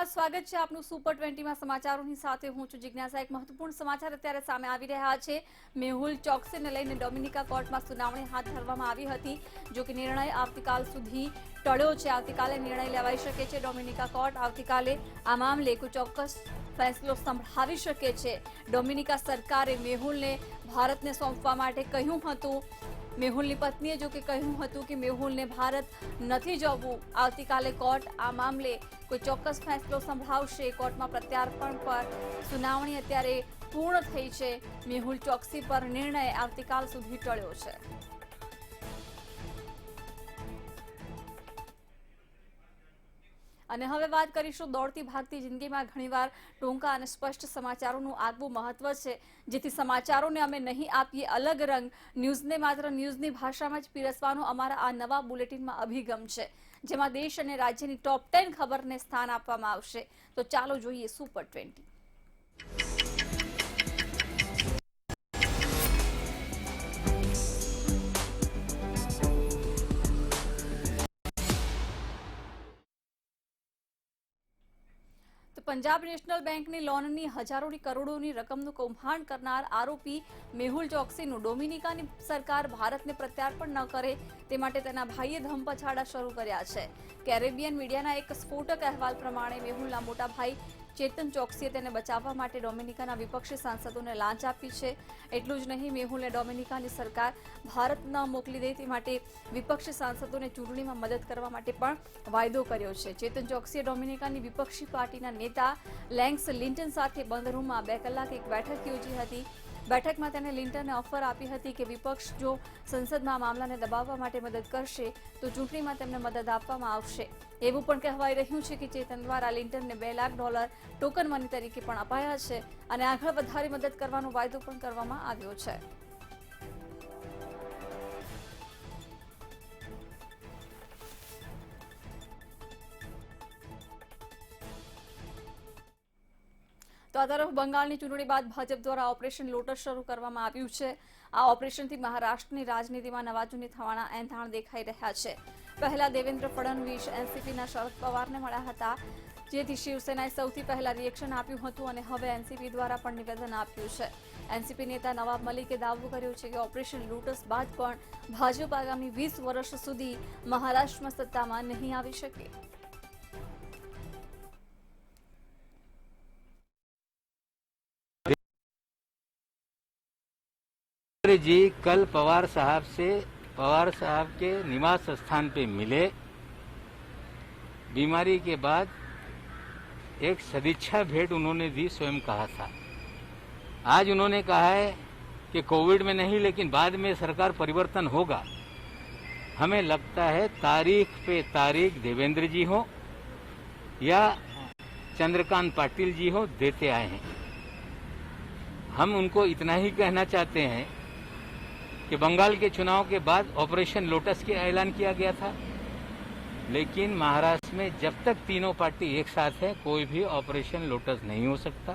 નમસ્કાર, સ્વાગત છે આપનું સુપર 20 માં સમાચારોની સાથે હું છું જિજ્ઞાસા। એક મહત્વપૂર્ણ સમાચાર અત્યારે સામે આવી રહ્યા છે। મેહુલ ચોકસીને લઈને ડોમિનિકા કોર્ટમાં સુનાવણી હાથ ધરવામાં આવી હતી, જો કે નિર્ણય આવતીકાલ સુધી ટળ્યો છે। આવતીકાલે નિર્ણય લેવાઈ શકે છે। ડોમિનિકા કોર્ટ આવતીકાલે આ મામલે કોઈ ચોક્કસ ફેસલો સંભળાવી શકે છે। ડોમિનિકા સરકારે મેહુલને ભારતને સોંપવા માટે કહ્યું હતું। મેહુલની પત્નીએ જો કે કહ્યું હતું કે મેહુલને ભારત નથી જવું। આવતીકાલે કોર્ટ આ મામલે કોઈ ચોક્કસ ફેસલો સંભળાવશે। કોર્ટમાં પ્રત્યાર્પણ પર સુનાવણી અત્યારે પૂર્ણ થઈ છે। મેહુલ ચોકસી પર નિર્ણય આવતીકાલ સુધી ટળ્યો છે। અને હવે વાત કરીશું દોડતી ભાગતી જિંદગીમાં ઘણીવાર ટૂંકા અને સ્પષ્ટ સમાચારોનું આગવું મહત્વ છે, જેથી સમાચારોને અમે નહીં આપીએ અલગ રંગ। ન્યૂઝને માત્ર ન્યૂઝની ભાષામાં જ પીરસવાનો અમારા આ નવા બુલેટિનમાં અભિગમ છે, જેમાં દેશ અને રાજ્યની ટોપ 10 ખબરને સ્થાન આપવામાં આવશે। તો ચાલો જોઈએ સુપર 20। તો પંજાબ નેશનલ બેંકની લોનની હજારોની કરોડોની રકમનું કૌભાંડ કરનાર આરોપી મેહુલ ચોકસીનું ડોમિનિકાની સરકાર ભારતને પ્રત્યાર્પણ ન કરે તે માટે તેના ભાઈએ ધમપછાડા શરૂ કર્યા છે। કેરેબિયન મીડિયાના એક સ્ફોટક અહેવાલ પ્રમાણે મેહુલના મોટા ભાઈ ચેતન ચોકસીએ તેને બચાવવા માટે ડોમિનિકાના વિપક્ષી સાંસદોને લાંચ આપી છે। એટલું જ નહીં, મેહુલને ડોમિનિકાની સરકાર ભારત ન મોકલી દે તે માટે વિપક્ષી સાંસદોને ચૂંટણીમાં મદદ કરવા માટે પણ વાયદો કર્યો છે। ચેતન ચોકસીએ ડોમિનિકાની વિપક્ષી પાર્ટીના નેતા લેન્ક્સ લિન્ટન સાથે બંધ રૂમમાં 2 કલાક એક બેઠક યોજી હતી। બેઠકમાં તેને લિન્ટને ઓફર આપી હતી કે વિપક્ષ જો સંસદમાં મામલાને દબાવવા માટે મદદ કરશે તો ચૂંટણીમાં તેમને મદદ આપવામાં આવશે। એવું પણ કહેવાઈ રહ્યું છે કે ચેતન દ્વારા લિન્ટનને $2 લાખ ટોકન મની તરીકે પણ અપાયા છે અને આગળ વધારે મદદ કરવાનો વાયદો પણ કરવામાં આવ્યો છે। તો આ તરફ બંગાળની ચૂંટણી બાદ ભાજપ દ્વારા ઓપરેશન લોટસ શરૂ કરવામાં આવ્યું છે। આ ઓપરેશનથી મહારાષ્ટ્રની રાજનીતિમાં નવા જૂની થવાના એંધાણ દેખાઈ રહ્યા છે। પહેલા દેવેન્દ્ર ફડણવીસ એનસીપીના શરદ પવારને મળ્યા હતા, જેથી શિવસેનાએ સૌથી પહેલા રિએક્શન આપ્યું હતું અને હવે એનસીપી દ્વારા પણ નિવેદન આપ્યું છે। એનસીપી નેતા નવાબ મલિકે દાવો કર્યો છે કે ઓપરેશન લોટસ બાદ પણ ભાજપ આગામી 20 વર્ષ સુધી મહારાષ્ટ્રમાં સત્તામાં નહીં આવી શકે। जी कल पवार साहब के निवास स्थान पे मिले। बीमारी के बाद एक सदिच्छा भेंट उन्होंने दी, स्वयं कहा था। आज उन्होंने कहा है कि कोविड में नहीं लेकिन बाद में सरकार परिवर्तन होगा। हमें लगता है तारीख पे तारीख देवेंद्र जी हो या चंद्रकांत पाटिल जी हो देते आए हैं। हम उनको इतना ही कहना चाहते हैं कि बंगाल के चुनाव के बाद ऑपरेशन लोटस के ऐलान किया गया था, लेकिन महाराष्ट्र में जब तक तीनों पार्टी एक साथ है कोई भी ऑपरेशन लोटस नहीं हो सकता।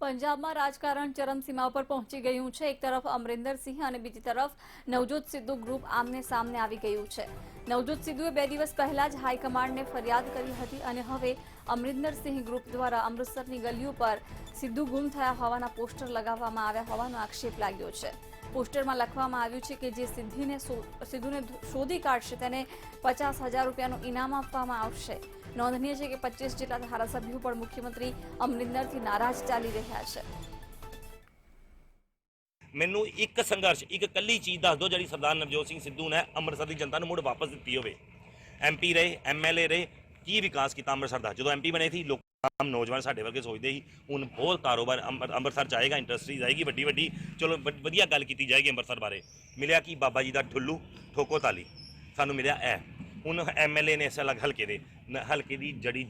પંજાબમાં રાજકારણ ચરમસીમા પર પહોંચી ગયું છે। એક તરફ અમરિન્દર સિંહ અને બીજી તરફ નવજોત સિદ્ધુ ગ્રુપ આમને સામને આવી ગયું છે। નવજોત સિદ્ધુએ 2 દિવસ પહેલા જ હાઈકમાન્ડને ફરિયાદ કરી હતી અને હવે અમરિન્દર સિંહ ગ્રુપ દ્વારા અમૃતસરની ગલીઓ પર સિદ્ધુ ગુમ થયા હોવાના પોસ્ટર લગાવવામાં આવ્યા હોવાનો આક્ષેપ લાગ્યો છે। પોસ્ટરમાં લખવામાં આવ્યું છે કે જે સિદ્ધુને શોધી કાઢશે તેને ₹50,000 ઇનામ આપવામાં આવશે। નોંધનીય છે કે 25 જેટલા ધારાસભ્યો પણ મુખ્યમંત્રી અમરિન્દરથી નારાજ ચાલી રહ્યા છે। ਮੈਨੂੰ ਇੱਕ ਸੰਘਰਸ਼ ਇੱਕ ਕੱਲੀ ਚੀਜ਼ ਦੱਸ ਦਿਓ ਜਿਹੜੀ ਸਰਦਾਰ ਨਵਜੋਤ ਸਿੰਘ ਸਿੱਧੂ ਨੇ ਅੰਮ੍ਰਿਤਸਰ ਦੀ ਜਨਤਾ ਨੂੰ ਮੁੜ ਵਾਪਸ ਦਿੱਤੀ ਹੋਵੇ। ਐਮਪੀ ਰਹੇ, ਐਮਐਲਏ ਰਹੇ, ਕੀ ਵਿਕਾਸ ਕੀਤਾ ਅੰਮ੍ਰਿਤਸਰ ਦਾ? ਜਦੋਂ ਐਮਪੀ ਬਣੇ ਸੀ ਲੋਕ ਆਮ ਨੌਜਵਾਨ ਸਾਡੇ ਵਰਗੇ ਸੋਚਦੇ ਸੀ ਹੁਣ ਬਹੁਤ ਕਾਰੋਬਾਰ ਅੰਮ੍ਰਿਤਸਰ 'ਚ ਆਏਗਾ, ਇੰਡਸਟਰੀਜ਼ ਆਏਗੀ ਵੱਡੀ ਵੱਡੀ, ਚਲੋ ਵਧੀਆ ਗੱਲ ਕੀਤੀ ਜਾਏਗੀ ਅੰਮ੍ਰਿਤਸਰ ਬਾਰੇ। ਮਿਲਿਆ ਕੀ ਬਾਬਾ ਜੀ ਦਾ ਠੁੱਲੂ ਠੋਕੋ ਤਾਲੀ ਸਾਨੂੰ ਮਿਲਿਆ ਇਹ। ਹੁਣ ਐਮਐਲਏ ਨੇ ਇਸ ਅਲੱਗ ਹਲਕੇ ਦੀ ਜੜੀ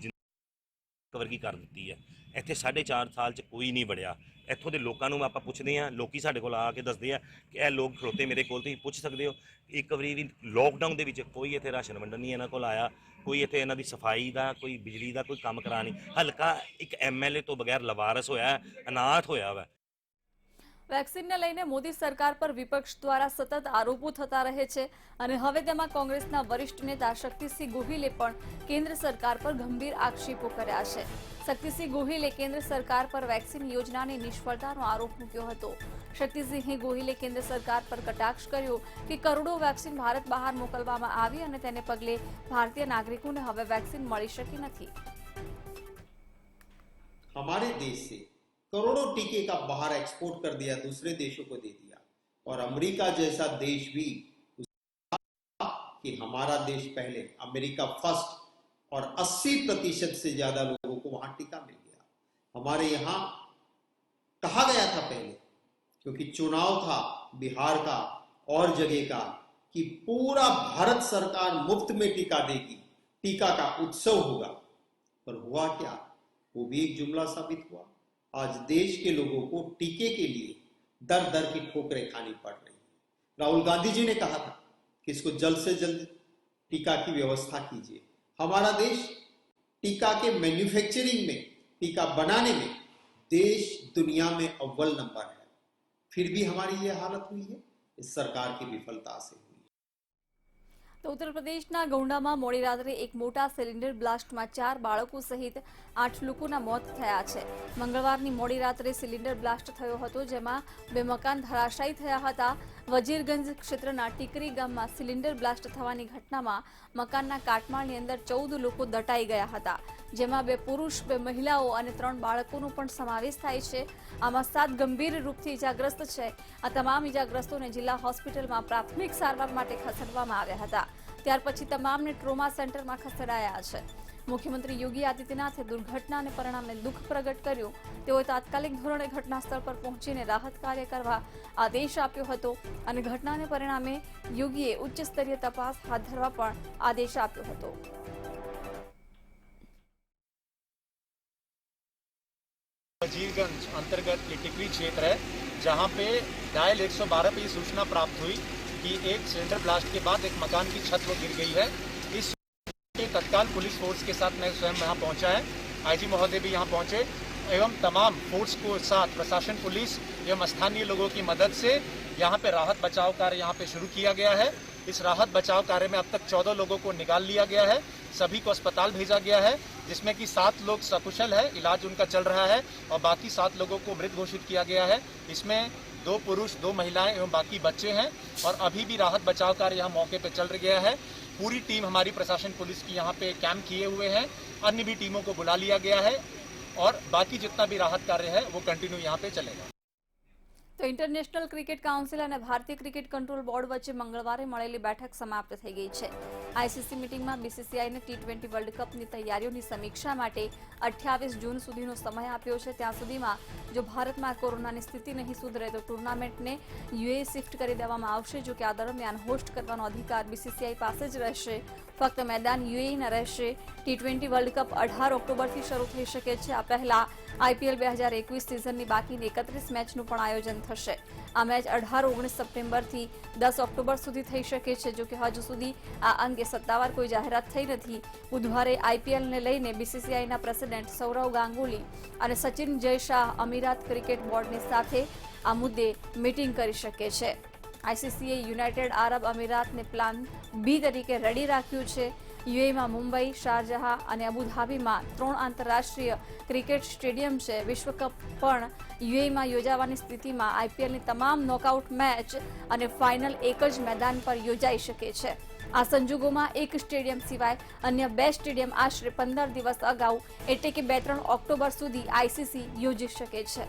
ਵਰਗੀ ਕਰ ਦਿੱਤੀ ਹੈ। ਇੱਥੇ 4.5 ਸਾਲ 'ਚ ਕੋਈ ਨਹੀਂ ਵੜਿਆ। ਇੱਥੋਂ ਦੇ ਲੋਕਾਂ ਨੂੰ ਆਪਾਂ ਪੁੱਛਦੇ ਹਾਂ, ਲੋਕੀ ਸਾਡੇ ਕੋਲ ਆ ਕੇ ਦੱਸਦੇ ਆ ਕਿ ਇਹ ਲੋਕ ਖਲੋਤੇ ਮੇਰੇ ਕੋਲ, ਤੁਸੀਂ ਪੁੱਛ ਸਕਦੇ ਹੋ। ਇੱਕ ਵਾਰੀ ਵੀ ਲੋਕਡਾਊਨ ਦੇ ਵਿੱਚ ਕੋਈ ਇੱਥੇ ਰਾਸ਼ਨ ਵੰਡਣ ਨਹੀਂ ਇਹਨਾਂ ਕੋਲ ਆਇਆ, ਕੋਈ ਇੱਥੇ ਇਹਨਾਂ ਦੀ ਸਫਾਈ ਦਾ, ਕੋਈ ਬਿਜਲੀ ਦਾ ਕੋਈ ਕੰਮ ਕਰਾ ਨਹੀਂ। ਹਲਕਾ ਇੱਕ ਐਮਐਲਏ ਤੋਂ ਬਗੈਰ ਲਵਾਰਸ ਹੋਇਆ, ਅਨਾਥ ਹੋਇਆ ਵਾ। વેક્સિનને લઈને મોદી સરકાર પર વિપક્ષ દ્વારા સતત આરોપો થતા રહે છે અને હવે તેમાં કોંગ્રેસના વરિષ્ઠ નેતા શક્તિસિંહ ગોહિલે પણ કેન્દ્ર સરકાર પર ગંભીર આક્ષેપો કર્યા છે. શક્તિસિંહ ગોહિલે કેન્દ્ર સરકાર પર વેક્સિન યોજનાની નિષ્ફળતાનો આરોપ મૂક્યો હતો. શક્તિસિંહ ગોહિલે કેન્દ્ર સરકાર પર કટાક્ષ કર્યો કે કરોડો વેક્સિન ભારત બહાર મોકલવામાં આવી અને તેને પગલે ભારતીય નાગરિકોને હવે વેક્સિન મળી શકી નથી. हमारे देश से करोड़ों टीके का बाहर एक्सपोर्ट कर दिया, दूसरे देशों को दे दिया और अमेरिका जैसा देश भी कि हमारा देश पहले, अमेरिका फर्स्ट और 80% से ज्यादा लोगों को वहां टीका मिल गया. हमारे यहाँ कहा गया था पहले, क्योंकि चुनाव था बिहार का और जगह का, कि पूरा भारत सरकार मुफ्त में टीका देगी, टीका का उत्सव होगा, पर हुआ क्या? वो भी एक जुमला साबित हुआ. आज देश के लोगों को टीके के लिए दर दर की ठोकरें खानी पड़ रही है. राहुल गांधी जी ने कहा था कि इसको जल्द से जल्द टीका की व्यवस्था कीजिए. हमारा देश टीका के मैन्युफैक्चरिंग में, टीका बनाने में देश दुनिया में अव्वल नंबर है. फिर भी हमारी ये हालत हुई है इस सरकार की विफलता से. તો ઉત્તર પ્રદેશના ગોંડામાં મોડી રાત્રે એક મોટા સિલિન્ડર બ્લાસ્ટમાં 4 બાળકો સહિત 8 લોકોના મોત થયા છે. મંગળવારની મોડી રાત્રે સિલિન્ડર બ્લાસ્ટ થયો હતો, જેમાં 2 મકાન ધરાશાયી થયા હતા. વજીરગંજ ક્ષેત્રના ટીકરી ગામમાં સિલિન્ડર બ્લાસ્ટ થવાની ઘટનામાં મકાનના કાટમાળની અંદર 14 લોકો દટાઈ ગયા હતા, જેમાં 2 પુરુષ, 2 મહિલાઓ અને 3 બાળકોનો પણ સમાવેશ થાય છે. આમાં 7 ગંભીર રૂપથી ઇજાગ્રસ્ત છે. આ તમામ ઇજાગ્રસ્તોને જિલ્લા હોસ્પિટલમાં પ્રાથમિક સારવાર માટે ખસેડવામાં આવ્યા હતા. ત્યાર પછી તમામને ટ્રોમા સેન્ટરમાં ખસેડાયા છે. મુખ્યમંત્રી યોગી આદિત્યનાથે દુર્ઘટનાને પરિણામે દુઃખ પ્રગટ કર્યું. તેઓએ તાત્કાલિક ધોરણે ઘટના સ્થળ પર પહોંચીને રાહત કાર્ય કરવા આદેશ આપ્યો હતો અને ઘટનાને પરિણામે યોગીએ ઉચ્ચ સ્તરીય તપાસ હાથ ધરવા પણ આદેશ આપ્યો હતો. वजीरगंज अंतर्गत ये टिकरी क्षेत्र है, जहाँ पे डायल 112 पे ये सूचना प्राप्त हुई कि एक सिलेंडर ब्लास्ट के बाद एक मकान की छत वो गिर गई है. इस के तत्काल पुलिस फोर्स के साथ मैं स्वयं यहाँ पहुँचा है. आईजी महोदय भी यहाँ पहुँचे एवं तमाम फोर्स को साथ प्रशासन, पुलिस एवं स्थानीय लोगों की मदद से यहाँ पे राहत बचाव कार्य यहाँ पे शुरू किया गया है. इस राहत बचाव कार्य में अब तक 14 लोगों को निकाल लिया गया है. सभी को अस्पताल भेजा गया है, जिसमें कि 7 लोग सकुशल है, इलाज उनका चल रहा है और बाकी 7 लोगों को मृत घोषित किया गया है. इसमें 2 पुरुष, 2 महिलाएं एवं बाकी बच्चे हैं और अभी भी राहत बचाव कार्य यहाँ मौके पे चल गया है. पूरी टीम हमारी प्रशासन, पुलिस की यहाँ पे कैंप किए हुए हैं. अन्य भी टीमों को बुला लिया गया है और बाकी जितना भी राहत कार्य है वो कंटिन्यू यहाँ पे चलेगा. તો ઇન્ટરનેશનલ ક્રિકેટ કાઉન્સિલ અને ભારતીય ક્રિકેટ કંટ્રોલ બોર્ડ વચ્ચે મંગળવારે મળેલી બેઠક સમાપ્ત થઈ ગઈ છે. આઈસીસી મીટિંગમાં બીસીસીઆઈને ટી20 વર્લ્ડ કપની તૈયારીઓની સમીક્ષા માટે 28 જૂન સુધીનો સમય આપ્યો છે. ત્યાં સુધીમાં જો ભારતમાં કોરોનાની સ્થિતિ નહીં સુધરે તો ટુર્નામેન્ટને યુએ શિફ્ટ કરી દેવામાં આવશે. જો કે આ દરમિયાન હોસ્ટ કરવાનો અધિકાર બીસીસીઆઈ પાસે જ રહેશે. ફક્ત મેદાન યુએઈના રહેશે. ટી20 વર્લ્ડ કપ 18 ઓક્ટોબરથી શરૂ થઈ શકે છે. આ પહેલા આઈપીએલ 2021 સિઝનની બાકીની 31 મેચનું પણ આયોજન થશે. આ મેચ 18-19 સપ્ટેમ્બરથી 10 ઓક્ટોબર સુધી થઈ શકે છે. જો કે હજુ સુધી આ અંગે સત્તાવાર કોઈ જાહેરાત થઈ નથી. બુધવારે આઈપીએલને લઈને બીસીસીઆઈના પ્રેસિડેન્ટ સૌરવ ગાંગુલી અને સચિન જયશાહ અમીરાત ક્રિકેટ બોર્ડની સાથે આ મુદ્દે મીટિંગ કરી શકે છે. આઈસીસીએ યુનાઇટેડ આરબ અમીરાતને પ્લાન બી તરીકે રેડી રાખ્યું છે. યુએઈમાં મુંબઈ, શારજહા અને અબુધાબીમાં 3 આંતરરાષ્ટ્રીય ક્રિકેટ સ્ટેડિયમ છે. વિશ્વકપ પણ યુએઈમાં યોજાવાની સ્થિતિમાં આઈપીએલની તમામ નોકઆઉટ મેચ અને ફાઇનલ એક જ મેદાન પર યોજાઈ શકે છે. આ સંજોગોમાં એક સ્ટેડિયમ સિવાય અન્ય 2 સ્ટેડિયમ આશરે 15 દિવસ અગાઉ એટલે કે 2-3 ઓક્ટોબર સુધી આઈસીસી યોજી શકે છે.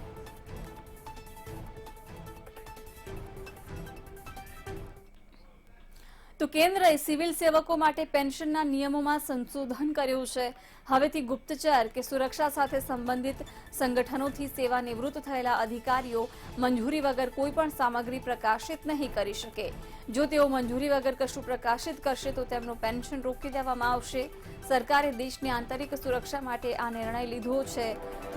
તો કેન્દ્રએ સિવિલ સેવકો માટે પેન્શનના નિયમોમાં સંશોધન કર્યું છે. હવેથી ગુપ્તચર કે સુરક્ષા સાથે સંબંધિત સંગઠનોથી સેવા નિવૃત્ત થયેલા અધિકારીઓ મંજૂરી વગર કોઈ પણ સામગ્રી પ્રકાશિત નહીં કરી શકે. જો તેઓ મંજૂરી વગર કશું પ્રકાશિત કરશે તો તેમનું પેન્શન રોકી દેવામાં આવશે. સરકારે દેશની આંતરિક સુરક્ષા માટે આ નિર્ણય લીધો છે.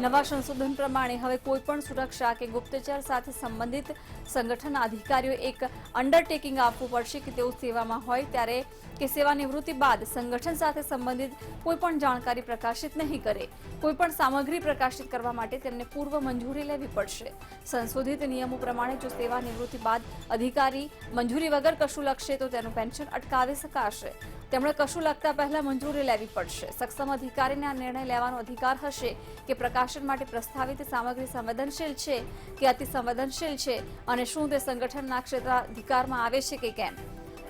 નવા સંશોધન પ્રમાણે હવે કોઈ પણ સુરક્ષા કે ગુપ્તચર સાથે સંબંધિત સંગઠનના અધિકારીઓ એક અંડરટેકિંગ આપવું પડશે કે તેઓ સેવામાં હોય ત્યારે કે સેવા નિવૃત્તિ બાદ સંગઠન સાથે સંબંધિત કોઈ પણ જાણકારી સામગ્રી પ્રકાશિત નહીં કરે. કોઈપણ સામગ્રી પ્રકાશિત કરવા માટે તેમને પૂર્વ મંજૂરી લેવી પડશે. સંશોધિત નિયમો પ્રમાણે જો સેવા નિવૃત્તિ બાદ અધિકારી મંજૂરી વગર કશું લખશે તો તેનું પેન્શન અટકાવી શકાશે. તેમણે કશું લખતા પહેલા મંજૂરી લેવી પડશે. સક્ષમ અધિકારીને આ નિર્ણય લેવાનો અધિકાર હશે કે પ્રકાશન માટે પ્રસ્તાવિત સામગ્રી સંવેદનશીલ છે કે અતિ સંવેદનશીલ છે અને શું તે સંગઠનના ક્ષેત્રાધિકારમાં આવે છે કે કેમ.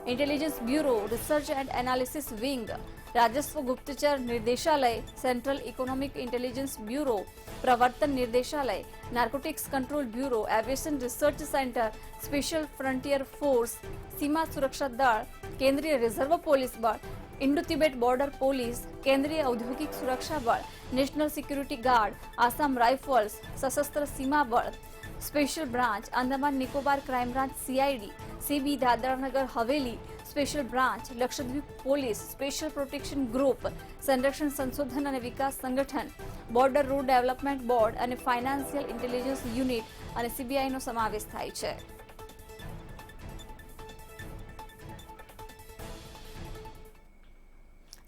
Intelligence bureau, research and analysis wing, રાજસ્વ ગુપ્તચર નિર્દેશાલય, સેન્ટ્રલ ઇકોનોમિક ઇન્ટેલિજન્સ બ્યુરો, પ્રવર્તન નિર્દેશાલય, narcotics control bureau, aviation research centre, special frontier force, સીમા સુરક્ષા દળ, કેન્દ્રીય રિઝર્વ પોલીસ બળ, ઇન્ડો તિબેટ બોર્ડર પોલીસ, કેન્દ્રીય ઔદ્યોગિક સુરક્ષા બળ, national security guard, Assam rifles, સશસ્ત્ર સીમા બળ, special branch, Andaman Nicobar crime branch CID, CB Dadra Nagar Haveli special branch, Lakshadweep police, special protection group, સંરક્ષણ સંશોધન અને વિકાસ સંગઠન, બોર્ડર રોડ ડેવલપમેન્ટ બોર્ડ અને ફાઇનાન્શિયલ ઇન્ટેલિજન્સ યુનિટ અને સીબીઆઈનો સમાવેશ થાય છે.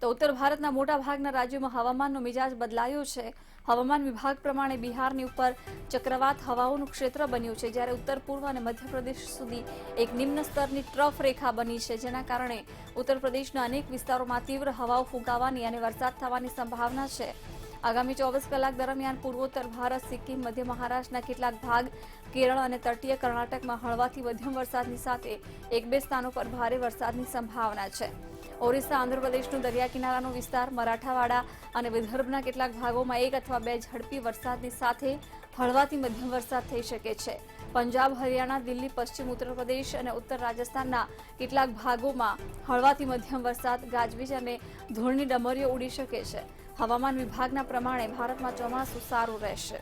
તો ઉત્તર ભારતના મોટા ભાગના રાજ્યોમાં હવામાનનો મિજાજ બદલાયો છે. હવામાન વિભાગ પ્રમાણે બિહારની ઉપર ચક્રવાત હવાઓનું ક્ષેત્ર બન્યું છે, જ્યારે ઉત્તર પૂર્વ અને મધ્યપ્રદેશ સુધી એક નિમ્ન સ્તરની ટ્રફ રેખા બની છે, જેના કારણે ઉત્તર પ્રદેશના અનેક વિસ્તારોમાં તીવ્ર હવાઓ ફૂંકાવાની અને વરસાદ થવાની સંભાવના છે. આગામી 24 કલાક દરમિયાન પૂર્વોત્તર ભારત, સિક્કિમ, મધ્ય મહારાષ્ટ્રના કેટલાક ભાગ, કેરળ અને તટીય કર્ણાટકમાં હળવાથી મધ્યમ વરસાદની સાથે 1-2 સ્થાનો પર ભારે વરસાદની સંભાવના છે. ઓરિસ્સા, આંધ્રપ્રદેશનો દરિયા કિનારાનો વિસ્તાર, મરાઠાવાડા અને વિદર્ભના કેટલાક ભાગોમાં 1 અથવા 2 ઝડપી વરસાદની સાથે હળવાથી મધ્યમ વરસાદ થઈ શકે છે. પંજાબ, હરિયાણા, દિલ્હી, પશ્ચિમ ઉત્તર પ્રદેશ અને ઉત્તર રાજસ્થાનના કેટલાક ભાગોમાં હળવાથી મધ્યમ વરસાદ, ગાજવીજ અને ધૂળની ડમરીઓ ઉડી શકે છે. હવામાન વિભાગના પ્રમાણે ભારતમાં ચોમાસું સારું રહેશે.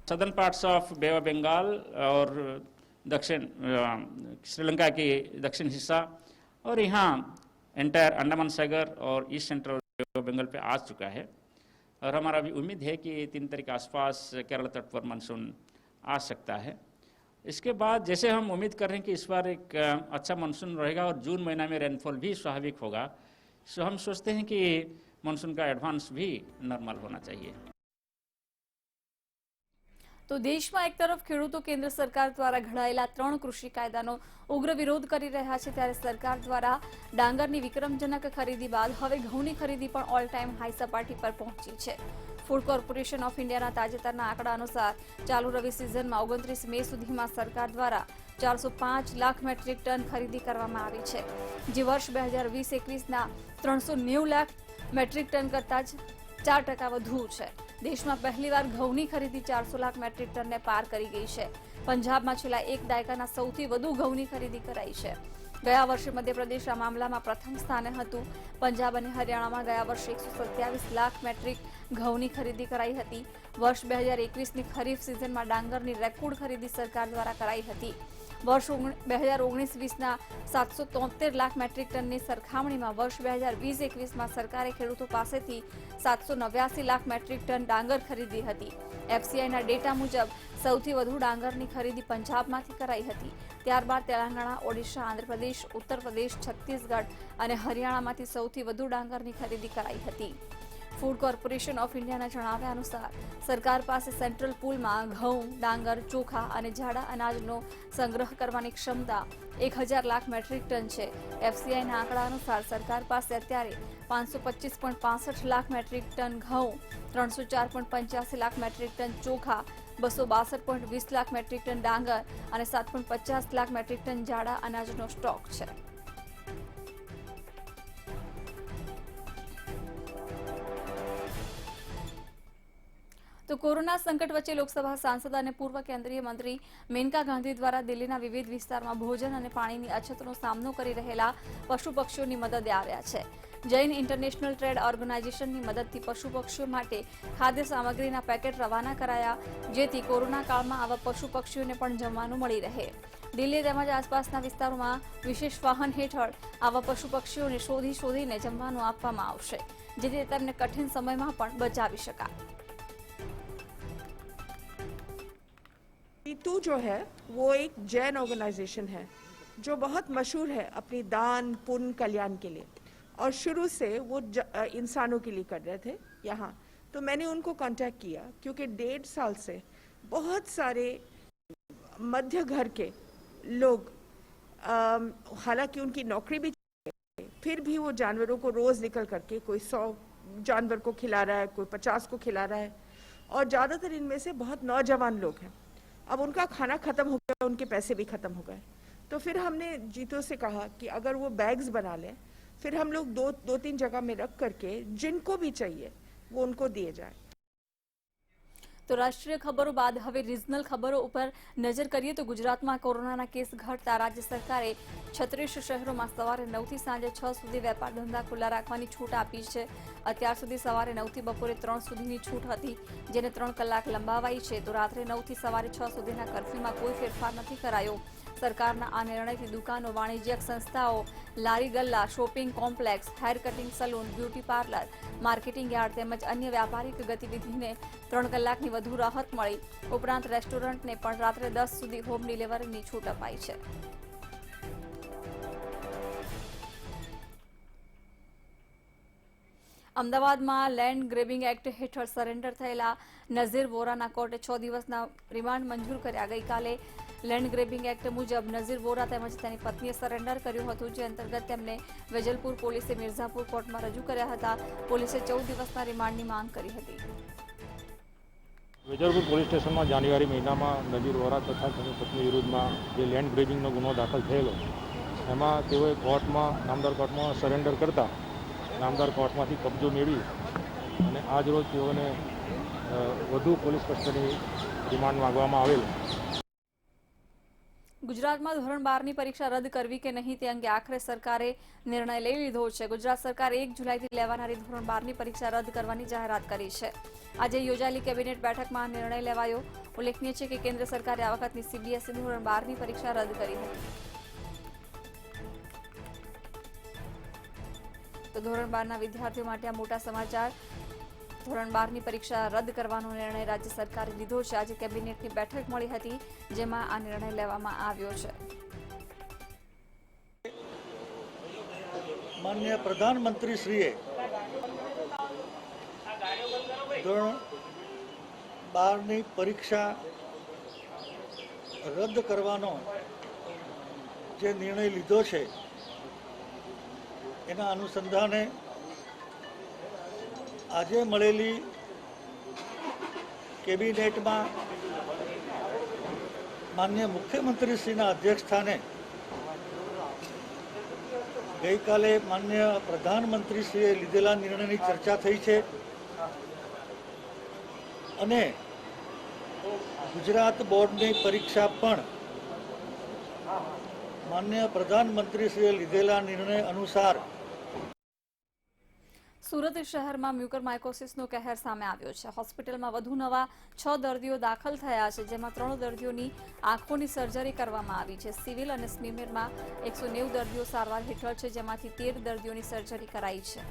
Southern parts of Bay of Bengal और दक्षिण श्रीलंका के दक्षिण हिस्सा और यहाँ एंटायर अंडमान सागर और east central Bay of Bengal पे आ चुका है और हमारा भी उम्मीद है कि 3 तारीख के आसपास केरल तट पर मानसून आ सकता है. इसके बाद जैसे हम उम्मीद कर रहे हैं कि इस बार एक अच्छा मानसून रहेगा और जून महीना में रेनफॉल भी स्वाभाविक होगा, सो हम सोचते हैं कि मानसून का एडवांस भी नॉर्मल होना चाहिए. તો દેશમાં એક તરફ ખેડૂતો કેન્દ્ર સરકાર દ્વારા ઘડાયેલા 3 કૃષિ કાયદાનો ઉગ્ર વિરોધ કરી રહ્યા છે, ત્યારે સરકાર દ્વારા ડાંગરની વિક્રમજનક ખરીદી બાદ હવે ઘઉંની ખરીદી પણ ઓલ ટાઈમ હાઈ સપાટી પર પહોંચી છે. ફૂડ કોર્પોરેશન ઓફ ઇન્ડિયાના તાજેતરના આંકડા અનુસાર ચાલુ રવિ સિઝનમાં 29 મે સુધીમાં સરકાર દ્વારા 405 લાખ મેટ્રિક ટન ખરીદી કરવામાં આવી છે, જે વર્ષ 2020-21ના 390 લાખ મેટ્રિક ટન કરતાં જ 4% વધુ છે. દેશમાં પહેલીવાર ઘઉંની ખરીદી 400 લાખ મેટ્રિક ટનને પાર કરી ગઈ છે. પંજાબમાં છેલ્લા 1 દાયકાના સૌથી વધુ ઘઉંની ખરીદી કરાઈ છે. ગયા વર્ષે મધ્યપ્રદેશ આ મામલામાં પ્રથમ સ્થાને હતું. પંજાબ અને હરિયાણામાં ગયા વર્ષે 127 લાખ મેટ્રિક ઘઉંની ખરીદી કરાઈ હતી. વર્ષ 2021ની ખરીફ સિઝનમાં ડાંગરની રેકોર્ડ ખરીદી સરકાર દ્વારા કરાઈ હતી. વર્ષ 2019-20ના 773 લાખ મેટ્રિક ટનની સરખામણીમાં વર્ષ 2020-21માં સરકારે ખેડૂતો પાસેથી 789 લાખ મેટ્રિક ટન ડાંગર ખરીદી હતી. એફસીઆઈના ડેટા મુજબ સૌથી વધુ ડાંગરની ખરીદી પંજાબમાંથી કરાઈ હતી. ત્યારબાદ તેલંગાણા, ઓડિશા, આંધ્રપ્રદેશ, ઉત્તર પ્રદેશ, છત્તીસગઢ અને હરિયાણામાંથી સૌથી વધુ ડાંગરની ખરીદી કરાઈ હતી. ફૂડ કોર્પોરેશન ઓફ ઇન્ડિયાના જણાવ્યા અનુસાર સરકાર પાસે સેન્ટ્રલ પૂલમાં ઘઉં, ડાંગર, ચોખા અને જાડા અનાજનો સંગ્રહ કરવાની ક્ષમતા 1000 લાખ મેટ્રિક ટન છે. એફસીઆઈના આંકડા અનુસાર સરકાર પાસે અત્યારે 525.65 લાખ મેટ્રિક ટન ઘઉં, 304.85 લાખ મેટ્રિક ટન ચોખા, 262.20 લાખ મેટ્રિક ટન ડાંગર અને 7.50 લાખ મેટ્રિક ટન જાડા અનાજનો સ્ટોક છે. તો કોરોના સંકટ વચ્ચે લોકસભા સાંસદ અને પૂર્વ કેન્દ્રીય મંત્રી મેનકા ગાંધી દ્વારા દિલ્હીના વિવિધ વિસ્તારમાં ભોજન અને પાણીની અછતનો સામનો કરી રહેલા પશુ પક્ષીઓની મદદે આવ્યા છે. જૈન ઇન્ટરનેશનલ ટ્રેડ ઓર્ગેનાઇઝેશનની મદદથી પશુ પક્ષીઓ માટે ખાદ્ય સામગ્રીના પેકેટ રવાના કરાયા, જેથી કોરોના કાળમાં આવા પશુ પક્ષીઓને પણ જમવાનું મળી રહે. દિલ્હી તેમજ આસપાસના વિસ્તારોમાં વિશેષ વાહન હેઠળ આવા પશુ પક્ષીઓને શોધીને જમવાનું આપવામાં આવશે, જેથી તેમને કઠિન સમયમાં પણ બચાવી શકાય. नीतू जो है वो एक जैन ऑर्गेनाइजेशन है जो बहुत मशहूर है अपनी दान पुण्य कल्याण के लिए, और शुरू से वो इंसानों के लिए कर रहे थे यहाँ। तो मैंने उनको कांटेक्ट किया क्योंकि 1.5 साल से बहुत सारे मध्य घर के लोग, हालांकि उनकी नौकरी भी फिर भी वो जानवरों को रोज निकल करके कोई 100 जानवर को खिला रहा है, कोई 50 को खिला रहा है, और ज़्यादातर इनमें से बहुत नौजवान लोग हैं। अब उनका खाना खत्म हो गया, उनके पैसे भी खत्म हो गए। तो फिर हमने जीतो से कहा कि अगर वो बैग्स बना लें, फिर हम लोग दो तीन जगह में रख करके जिनको भी चाहिए वो उनको दिए जाए। તો રાષ્ટ્રીય ખબરો બાદ હવે રિજનલ ખબરો ઉપર નજર કરીએ તો ગુજરાતમાં કોરોનાના કેસ ઘટતા રાજ્ય સરકારે 36 શહેરોમાં સવારે 9 થી સાંજે 6 સુધી વેપાર ધંધા ખુલ્લા રાખવાની છૂટ આપી છે। અત્યાર સુધી સવારે 9 થી બપોરે 3 સુધીની છૂટ હતી, જેને 3 કલાક લંબાવાઈ છે। તો રાત્રે 9 થી સવારે 6 સુધીના કર્ફ્યુમાં કોઈ ફેરફાર નથી કરાયો। સરકારના આ નિર્ણયથી દુકાનો, વાણિજ્યક સંસ્થાઓ, લારી ગલ્લા, shopping complex, hair cutting salon, beauty parlour, marketing yard તેમજ અન્ય વ્યાપારિક ગતિવિધિને 3 કલાકની વધુ રાહત મળી। ઉપરાંત રેસ્ટોરન્ટને પણ રાત્રે 10 સુધી હોમ ડિલિવરીની છૂટ અપાઈ છે। અમદાવાદમાં લેન્ડ ગ્રેબિંગ એક્ટ હેઠળ સરેન્ડર થયેલા નઝીર વોરાના કોર્ટે 6 દિવસના રિમાન્ડ મંજૂર કર્યા। ગઈકાલે લેન્ડ ગ્રેબિંગ એક્ટ મુજબ નઝીર વોરા તેમજ તેની પત્નીએ સરેન્ડર કર્યું હતું, જે અંતર્ગત તેમને વેજલપુર પોલીસે મિર્ઝાપુર કોર્ટમાં રજૂ કર્યા હતા। પોલીસે 14 દિવસના રિમાન્ડની માંગ કરી હતી। વેજલપુર પોલીસ સ્ટેશનમાં જાન્યુઆરી મહિનામાં નઝીર વોરા તથા તેની પત્ની વિરુદ્ધમાં જે લેન્ડ ગ્રેબિંગનો ગુનો દાખલ થયેલો, એમાં તેઓએ નામદાર કોર્ટમાં સરેન્ડર કરતા નામદાર કોર્ટમાંથી કબજો મેળવી અને આજ રોજ તેઓને વધુ પોલીસ કસ્ટડી રિમાન્ડ માંગવામાં આવેલ। ગુજરાતમાં ધોરણ 12ની પરીક્ષા રદ કરવી કે નહીં તે અંગે આખરે સરકારે નિર્ણય લઈ લીધો છે। ગુજરાત સરકારે 1 જુલાઈથી લેવાનારી ધોરણ 12ની પરીક્ષા રદ કરવાની જાહેરાત કરી છે। આજે યોજાયેલી કેબિનેટ બેઠકમાં નિર્ણય લેવાયો। ઉલ્લેખનીય છે કે કેન્દ્ર સરકારે આ વખતની સીબીએસઈ ધોરણ 12ની પરીક્ષા રદ કરી હતી। તો ધોરણ 12ના વિદ્યાર્થીઓ માટે આ મોટા સમાચાર। ધોરણ 12ની પરીક્ષા રદ કરવાનો નિર્ણય રાજ્ય સરકારે લીધો છે। આજે કેબિનેટની બેઠક મળી હતી, જેમાં આ નિર્ણય લેવામાં આવ્યો છે। માનનીય પ્રધાનમંત્રીશ્રીએ ધોરણ 12ની પરીક્ષા રદ કરવાનો જે નિર્ણય લીધો છે, એના અનુસંધાને આજે મળેલી કેબિનેટમાં માનનીય મુખ્યમંત્રીશ્રીના અધ્યક્ષસ્થાને ગઈકાલે માનનીય પ્રધાનમંત્રીશ્રીએ લીધેલા નિર્ણયની ચર્ચા થઈ છે અને ગુજરાત બોર્ડની પરીક્ષા પણ માનનીય પ્રધાનમંત્રીશ્રીએ લીધેલા નિર્ણય અનુસાર। સુરત શહેરમાં મ્યુકરમાઇકોસિસનો કહેર સામે આવ્યો છે। હોસ્પિટલમાં વધુ નવા 6 દર્દીઓ દાખલ થયા છે, જેમાં 3 દર્દીઓની આંખોની સર્જરી કરવામાં આવી છે। સિવિલ અને સ્મીમેરમાં 190 દર્દીઓ સારવાર હેઠળ છે, જેમાંથી 13 દર્દીઓની સર્જરી કરાઈ છે।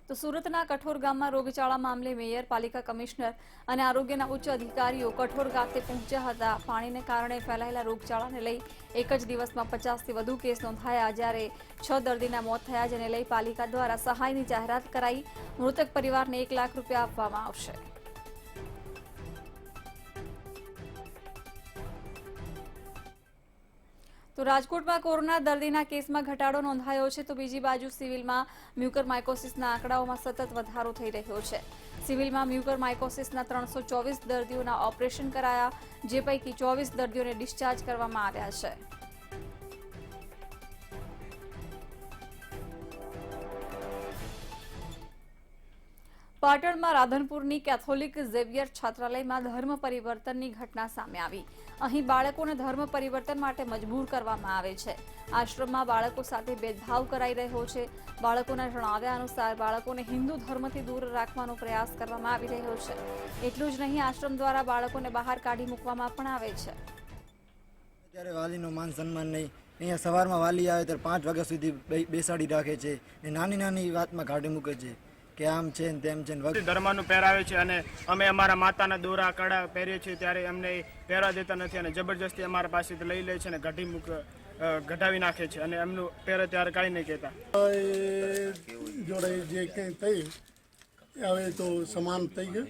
તો સુરતના કઠોર ગામમાં રોગચાળા મામલે મેયર, પાલિકા કમિશનર અને આરોગ્યના ઉચ્ચ અધિકારીઓ કઠોર ગાતે પહોંચ્યા હતા। પાણીને કારણે ફેલાયેલા રોગચાળાને લઈ એક જ દિવસમાં 50થી વધુ કેસ નોંધાયા, જ્યારે 6 દર્દીના મોત થયા, જેને લઈ પાલિકા દ્વારા સહાયની જાહેરાત કરાઈ। મૃતક પરિવારને 1 લાખ રૂપિયા આપવામાં આવશે। તો રાજકોટમાં કોરોના દર્દીના કેસમાં ઘટાડો નોંધાયો છે, તો બીજી બાજુ સિવિલમાં મ્યુકરમાઇકોસિસના આંકડાઓમાં સતત વધારો થઈ રહ્યો છે। સિવિલમાં મ્યુકરમાઇકોસિસના 324 દર્દીઓના ઓપરેશન કરાયા, જે પૈકી 24 દર્દીઓને ડિસ્ચાર્જ કરવામાં આવ્યા છે। પાટણમાં રાધનપુરની કેથોલિક ઝેવિયર છાત્રાલયમાં ધર્મ પરિવર્તનની ઘટના સામે આવી। અહીં બાળકોને ધર્મ પરિવર્તન માટે મજબૂર કરવામાં આવે છે। આશ્રમમાં બાળકો સાથે ભેદભાવ કરાઈ રહ્યો છે। બાળકોના જણાવ્યા અનુસાર બાળકોને હિન્દુ ધર્મથી દૂર રાખવાનો પ્રયાસ કરવામાં આવી રહ્યો છે। એટલું જ નહીં, આશ્રમ દ્વારા બાળકોને બહાર કાઢી મૂકવામાં પણ આવે છે। ત્યારે વાલીનું માન સન્માન નહીં। અહીંયા સવારમાં વાલી આવે ત્યારે 5 વાગ્યા સુધી બેસાડી રાખે છે, નાની નાની વાતમાં કાઢી મૂકે છે કે કે આમ છે ને તેમ છે ને ધર્મનું પહેરાવે છે અને અમે અમારા માતાના દોરા કડા પહેરીએ છીએ ત્યારે અમને પહેરવા દેતા નથી અને જબરજસ્તી અમારા પાસેથી લઈ લે છે અને ઘટાવી નાખે છે અને એમનું પહેરે ત્યારે કાંઈ નહીં કહેતા. જોડે જે કંઈ થઈ હવે તો સમાન થઈ ગયું.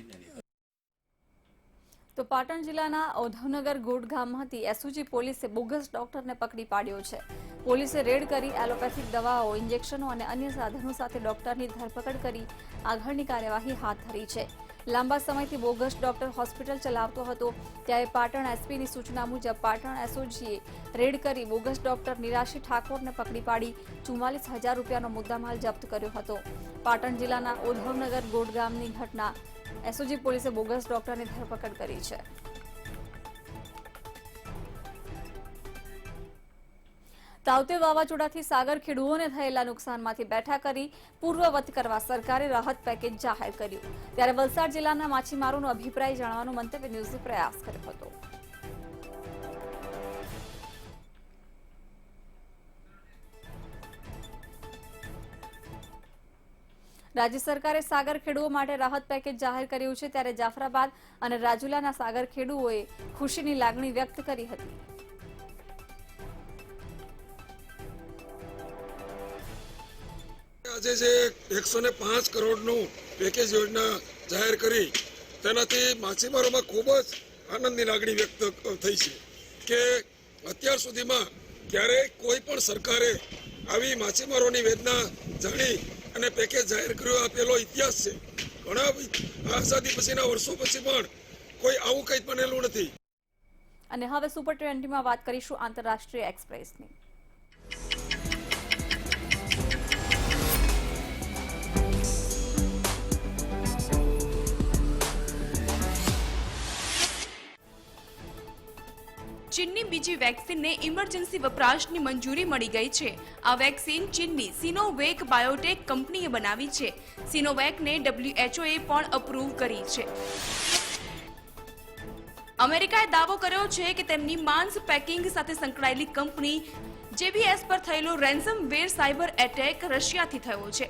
તો પાટણ જિલ્લાના ઔધવનગર ગોડ ગામમાંથી એસઓજી પોલીસે બોગસ ડોક્ટરને પકડી પાડ્યો છે. પોલીસે રેડ કરી એલોપેથિક દવાઓ, ઇન્જેક્શનો અને અન્ય સાધનો સાથે ડોક્ટરની ધરપકડ કરી આગળની કાર્યવાહી હાથ ધરી છે. લાંબા સમયથી બોગસ ડોક્ટર હોસ્પિટલ ચલાવતો હતો ત્યારે પાટણ એસપીની સૂચના મુજબ પાટણ એસઓજીએ રેડ કરી બોગસ ડોક્ટર નિરાશી ઠાકોરને પકડી પાડી 44,000 રૂપિયાનો મુદ્દામાલ જપ્ત કર્યો હતો. પાટણ જિલ્લાના ઔધવનગર ગોડ ગામની ઘટના એસઓજી પોલીસે બોગસ ડોક્ટરની ધરપકડ કરી છે. તાઉતે વાવાઝોડાથી સાગર ખેડૂતોને થયેલા નુકસાનમાંથી બેઠા કરી પૂર્વવત કરવા સરકારે રાહત પેકેજ જાહેર કર્યું. ત્યારે વલસાડ જિલ્લાના માછીમારોનો અભિપ્રાય જાણવાનો મંતવ્ય ન્યૂઝે પ્રયાસ કર્યો હતો. રાજ્ય સરકારે સાગર ખેડૂતો માટે રાહત પેકેજ જાહેર કર્યું છે. ત્યારે જાફરાબાદ અને રાજુલાના સાગર ખેડૂતોએ ખુશીની લાગણી વ્યક્ત કરી હતી. આજે જે 105 કરોડનું પેકેજ યોજના જાહેર કરી તેનાથી માછીમારોમાં ખૂબ જ આનંદની લાગણી વ્યક્ત થઈ છે કે અત્યાર સુધીમાં ક્યારેય કોઈ પણ સરકારે આવી માછીમારોની વેદના જાણી અને પેકેજ જાહેર કર્યો આ પહેલો ઇતિહાસ છે. ઘણા આઝાદી પછીના વર્ષો પછી પણ કોઈ આવું કંઈ બનેલું નથી. અને હવે સુપર 20માં વાત કરીશું આંતરરાષ્ટ્રીય એક્સપ્રેસની. ચીનની બીજી વેક્સિનને ઇમરજન્સી વપરાશની મંજૂરી મળી ગઈ છે. આ વેક્સિન ચીનની સિનોવેક બાયોટેક કંપનીએ બનાવી છે. સિનોવેકને WHOએ પણ અપ્રૂવ કરી છે. અમેરિકાએ દાવો કર્યો છે કે તેમની માંસ પેકિંગ સાથે સંકળાયેલી કંપની JBS પર થયેલો રેન્સમવેર સાયબર એટેક રશિયાથી થયો છે.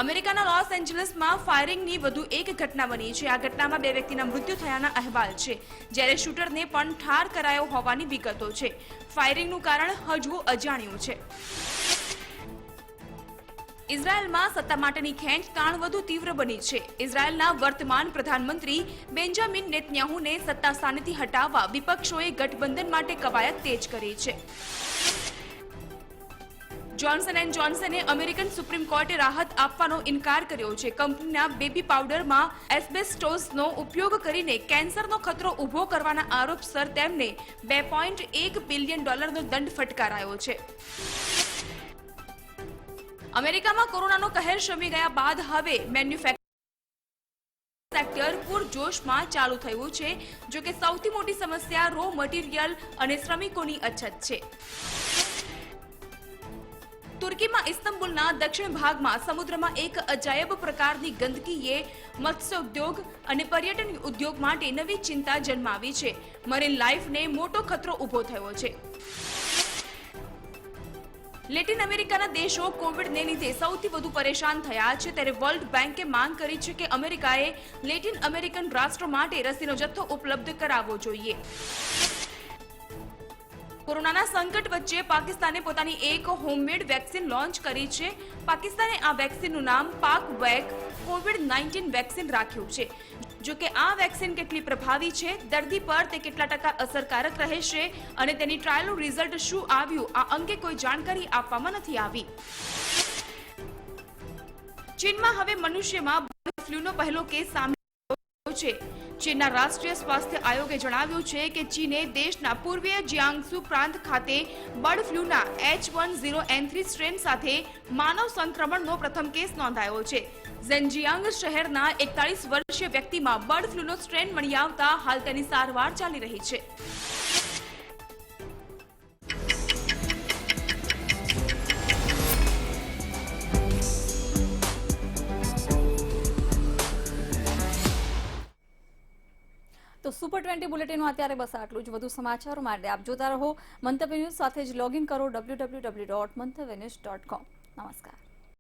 અમેરિકાના લોસ એન્જલસમાં ફાયરિંગની વધુ એક ઘટના બની છે. આ ઘટનામાં 2 વ્યક્તિના મૃત્યુ થયાના અહેવાલ છે, જ્યારે શૂટરને પણ ઠાર કરાયો હોવાની વિગતો છે. ફાયરિંગનું કારણ હજુ અજાણ્યું છે. ઇઝરાયેલમાં સત્તા માટેની ખેંચતાણ વધુ તીવ્ર બની છે. ઇઝરાયેલના વર્તમાન પ્રધાનમંત્રી બેન્જામિન નેતન્યાહુને સત્તા સ્થાનેથી હટાવવા વિપક્ષોએ ગઠબંધન માટે કવાયત તેજ કરી છે. જોન્સન એન્ડ જોન્સને અમેરિકન સુપ્રીમ કોર્ટે રાહત આપવાનો ઇનકાર કર્યો છે. કંપનીના બેબી પાવડરમાં એસ્બેસ્ટોસનો ઉપયોગ કરીને કેન્સરનો ખતરો ઊભો કરવાના આરોપસર તેમને $2.1 બિલિયન દંડ ફટકારાયો છે. અમેરિકામાં કોરોનાનો કહેર શમી ગયા બાદ હવે મેન્યુફેક્ચરિંગ સેક્ટર પૂરજોશમાં ચાલુ થયું છે. જો કે સૌથી મોટી સમસ્યા રો મટીરિયલ અને શ્રમિકોની અછત છે. તુર્કીમાં ઇસ્તંબુલના દક્ષિણ ભાગમાં સમુદ્રમાં એક અજાયબ પ્રકારની ગંદકીએ મત્સ્ય ઉદ્યોગ અને પર્યટન ઉદ્યોગ માટે નવી ચિંતા જન્માવી છે. મરીન લાઈફને મોટો ખતરો ઊભો થયો છે. લેટિન અમેરિકાના દેશો કોવિડને લીધે સૌથી વધુ પરેશાન થયા છે. ત્યારે વર્લ્ડ બેંકે માંગ કરી છે કે અમેરિકાએ લેટિન અમેરિકન રાષ્ટ્રો માટે રસીનો જથ્થો ઉપલબ્ધ કરાવવો જોઈએ. કોરોનાના સંકટ વચ્ચે પાકિસ્તાને પોતાની એક હોમમેડ વેક્સિન લોન્ચ કરી છે. પાકિસ્તાને આ વેક્સિનનું નામ પાકવેક COVID-19 વેક્સિન રાખ્યું છે. જો કે આ વેક્સિન કેટલી પ્રભાવી છે, દર્દી પર તે કેટલા ટકા અસરકારક રહેશે અને તેની ટ્રાયલનું રિઝલ્ટ શું આવ્યું, આ અંગે કોઈ જાણકારી આપવામાં નથી આવી. ચીનમાં હવે મનુષ્યમાં બર્ડ ફ્લૂનો પહેલો કેસ સામે આવ્યો છે. ચીનના રાષ્ટ્રીય સ્વાસ્થ્ય આયોગે જણાવ્યું છે કે ચીને દેશના પૂર્વીય જિયાંગસુ પ્રાંત ખાતે બર્ડ ફ્લૂના H10N3 સ્ટ્રેન સાથે માનવ સંક્રમણનો પ્રથમ કેસ નોંધાયો છે. ઝેનજિયાંગ શહેરના 41 વર્ષીય વ્યક્તિમાં બર્ડ ફ્લૂનો સ્ટ્રેન મળી આવતા હાલ તેની સારવાર ચાલી રહી છે. તો સુપર 20 બુલેટિનમાં અત્યારે બસ આટલું જ. વધુ સમાચારો માટે આપ જોતા રહો મંતવ્ય ન્યૂઝ. સાથે જ લોગિન કરો www.mantavynews.com. નમસ્કાર.